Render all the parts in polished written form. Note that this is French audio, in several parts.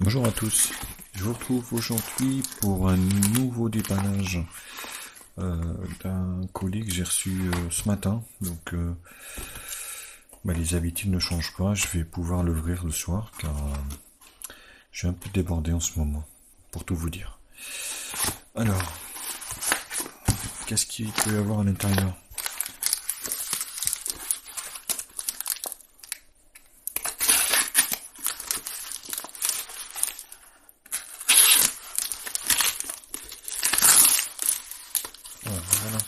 Bonjour à tous, je vous retrouve aujourd'hui pour un nouveau dépannage d'un colis que j'ai reçu ce matin. Donc les habitudes ne changent pas, je vais pouvoir l'ouvrir le soir car je suis un peu débordé en ce moment, pour tout vous dire. Alors, qu'est-ce qu'il peut y avoir à l'intérieur? Voilà.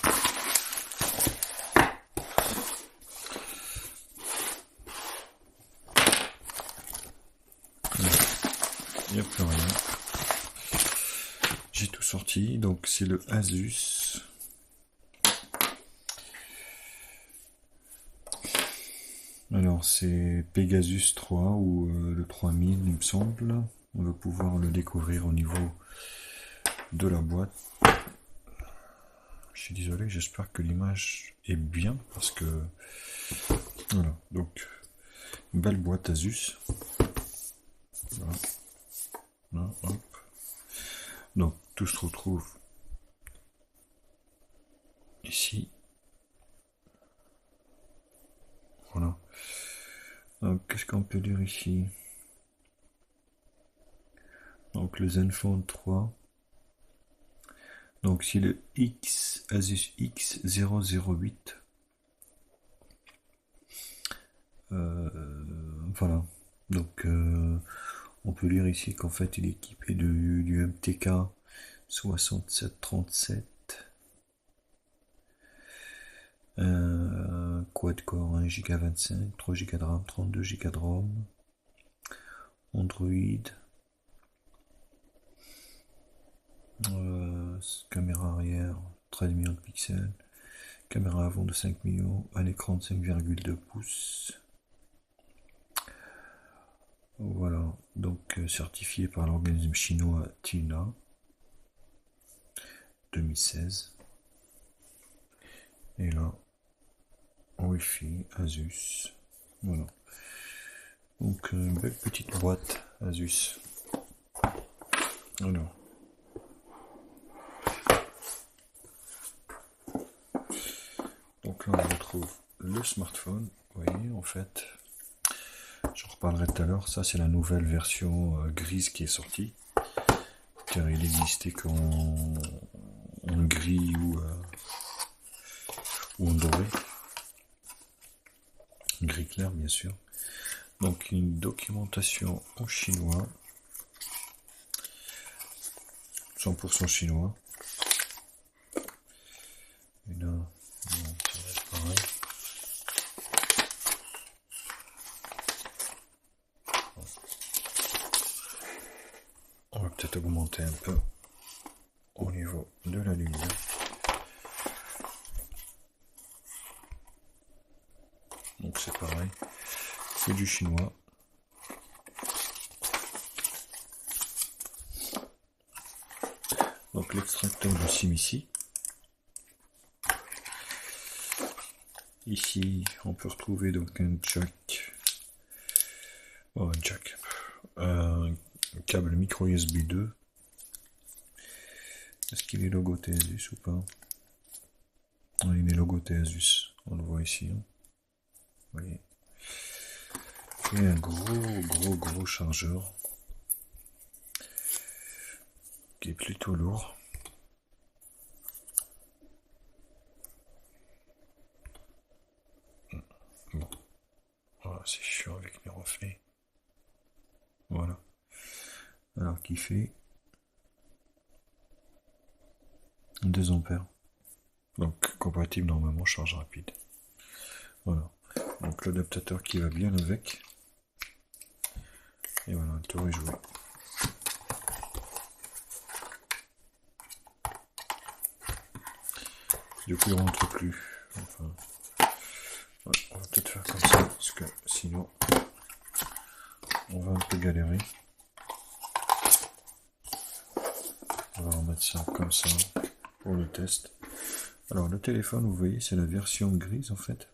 Il n'y a plus rien. J'ai tout sorti, donc c'est le Asus. Alors c'est Pegasus 3 ou le 3000 il me semble. On va pouvoir le découvrir au niveau de la boîte. Je suis désolé, j'espère que l'image est bien parce que voilà, donc une belle boîte Asus. Voilà. Là, hop. Donc tout se retrouve ici. Voilà. Donc qu'est-ce qu'on peut dire ici? Donc le Zenfone 3. Donc c'est le Asus X008. Voilà. Donc on peut lire ici qu'en fait il est équipé du MTK 6737. Quad-core 1 Go 25, 3 Go de RAM, 32 Go de ROM. Android. Caméra arrière 13 millions de pixels. Caméra avant de 5 millions. Un écran de 5,2 pouces. Voilà. Donc certifié par l'organisme chinois TINA 2016. Et là, Wi-Fi, Asus. Voilà. Donc une belle petite boîte Asus. Alors. Donc là on retrouve le smartphone. Vous voyez en fait. J'en reparlerai tout à l'heure. Ça c'est la nouvelle version grise qui est sortie. Car il existait qu'en gris ou en doré. Gris clair bien sûr. Donc une documentation en chinois. 100% chinois. Et là, bon, ça va être pareil. On va peut-être augmenter un peu au niveau de la lumière. Donc c'est pareil. C'est du chinois. Donc l'extracteur de SIM ici. Ici, on peut retrouver donc un jack. Oh, un jack. Un câble micro USB 2. Est-ce qu'il est logoté Asus ou pas? Oui, il est logoté Asus. On le voit ici. Hein. Vous voyez. Et un gros chargeur. Qui est plutôt lourd. Bon. Voilà, c'est chiant avec les reflets. Voilà. Alors qui fait 2 ampères. Donc compatible normalement charge rapide. Voilà. Donc l'adaptateur qui va bien avec. Et voilà, le tour est joué. Du coup il rentre plus. Enfin. Ouais, on va peut-être faire comme ça, parce que sinon on va un peu galérer. On va remettre ça comme ça pour le test. Alors le téléphone, vous voyez, c'est la version grise en fait.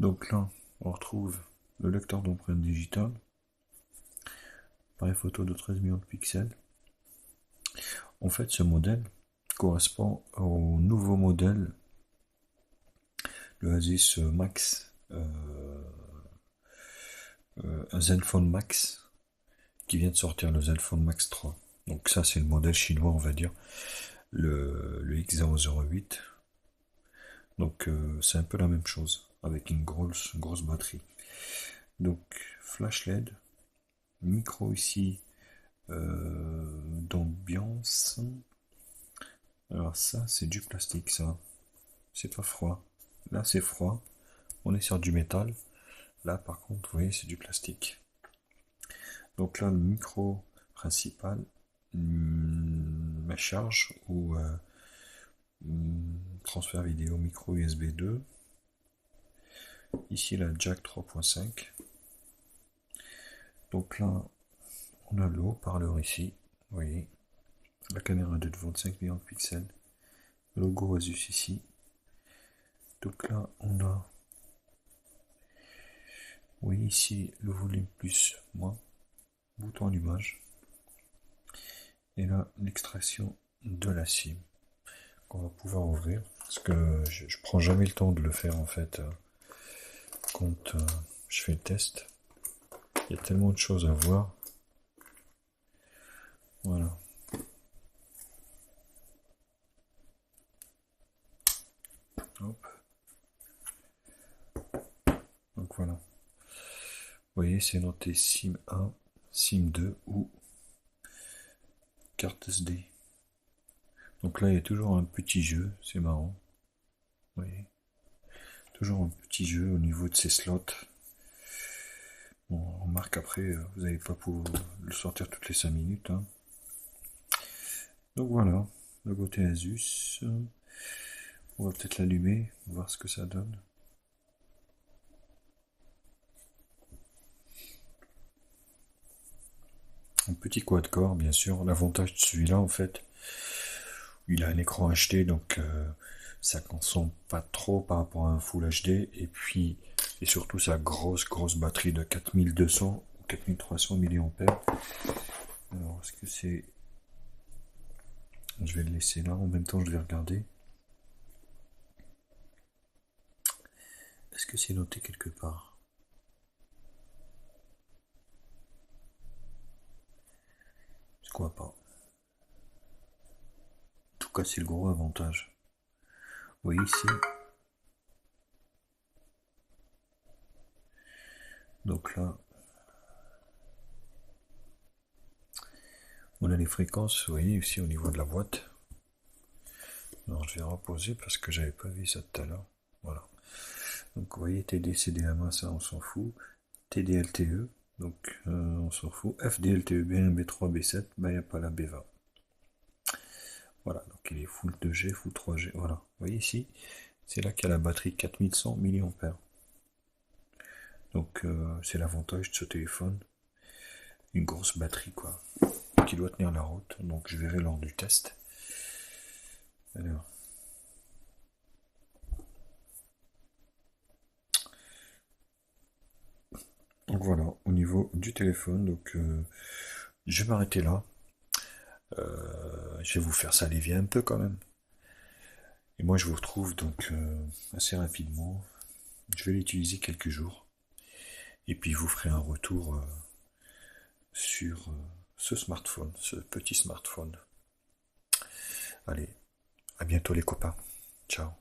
Donc là, on retrouve le lecteur d'empreintes digitales, appareil photo de 13 millions de pixels. En fait, ce modèle correspond au nouveau modèle, le Asus Max, Zenfone Max, qui vient de sortir, le Zenfone Max 3. Donc ça, c'est le modèle chinois, on va dire, le X008. Donc c'est un peu la même chose, avec une grosse batterie. Donc flash LED, micro ici d'ambiance. Alors ça, c'est du plastique, ça. C'est pas froid. Là, c'est froid. On est sur du métal. Là, par contre, vous voyez, c'est du plastique. Donc là, le micro principal, ma charge ou transfert vidéo micro USB 2. Ici, la jack 3.5. Donc là, on a le haut-parleur ici. Vous voyez, la caméra de 25 millions de pixels. Le logo Asus ici. Donc là, on a, vous voyez ici, le volume plus, moins, bouton allumage. Et là, l'extraction de la SIM qu'on va pouvoir ouvrir. Parce que je prends jamais le temps de le faire en fait quand je fais le test. Il y a tellement de choses à voir. Voilà. Hop. Donc voilà. Vous voyez, c'est noté SIM 1, SIM 2 ou carte SD. Donc là, il y a toujours un petit jeu, c'est marrant. Vous voyez, toujours un petit jeu au niveau de ces slots. Bon, on remarque après, vous n'allez pas pouvoir le sortir toutes les 5 minutes. Hein. Donc voilà, le côté Asus. On va peut-être l'allumer, voir ce que ça donne. Un petit quad-core, bien sûr. L'avantage de celui-là, en fait, il a un écran HD, donc ça consomme pas trop par rapport à un Full HD. Et puis, et surtout sa grosse batterie de 4200 ou 4300 mAh. Alors, est-ce que c'est... Je vais le laisser là, en même temps je vais regarder. Est-ce que c'est noté quelque part? Je crois pas. En tout cas, c'est le gros avantage. Vous voyez ici. Donc là, on a les fréquences, vous voyez ici au niveau de la boîte. Alors je vais reposer parce que j'avais pas vu ça tout à l'heure. Voilà. Donc vous voyez TD, CDMA, ça on s'en fout. TD-LTE, donc on s'en fout. FD-LTE, B1, B3, B7, ben il n'y a pas la B20. Voilà, donc il est full 2G, full 3G. Voilà, vous voyez ici, c'est là qu'il y a la batterie 4100 mAh. Donc c'est l'avantage de ce téléphone. Une grosse batterie quoi, qui doit tenir la route. Donc je verrai lors du test. Alors. Donc voilà, au niveau du téléphone, donc je vais m'arrêter là. Je vais vous faire saliver un peu quand même. Et moi je vous retrouve donc assez rapidement. Je vais l'utiliser quelques jours. Et puis je vous ferai un retour sur ce smartphone, ce petit smartphone. Allez, à bientôt les copains. Ciao.